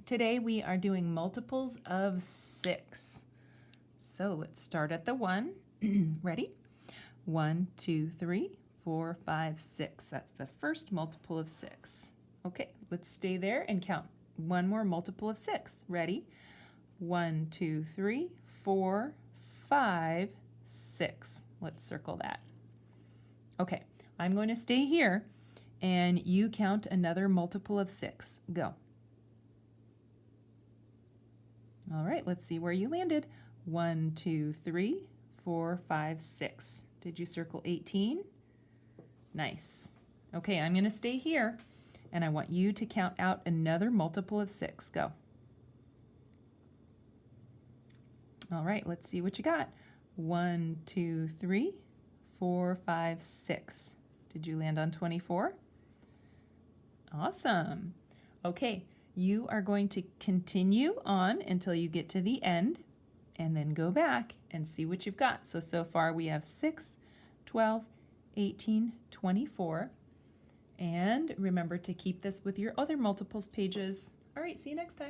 Today we are doing multiples of 6. So let's start at the 1. Ready? 1, 2, 3, 4, 5, 6. That's the first multiple of 6. Okay, let's stay there and count one more multiple of 6. Ready? 1, 2, 3, 4, 5, 6. Let's circle that. Okay, I'm going to stay here and you count another multiple of 6. Go. All right, let's see where you landed. 1, 2, 3, 4, 5, 6. Did you circle 18? Nice. Okay, I'm going to stay here, and I want you to count out another multiple of 6. Go. All right, let's see what you got. 1, 2, 3, 4, 5, 6. Did you land on 24? Awesome. Okay. You are going to continue on until you get to the end and then go back and see what you've got. So far we have 6, 12, 18, 24. And remember to keep this with your other multiples pages. All right, see you next time.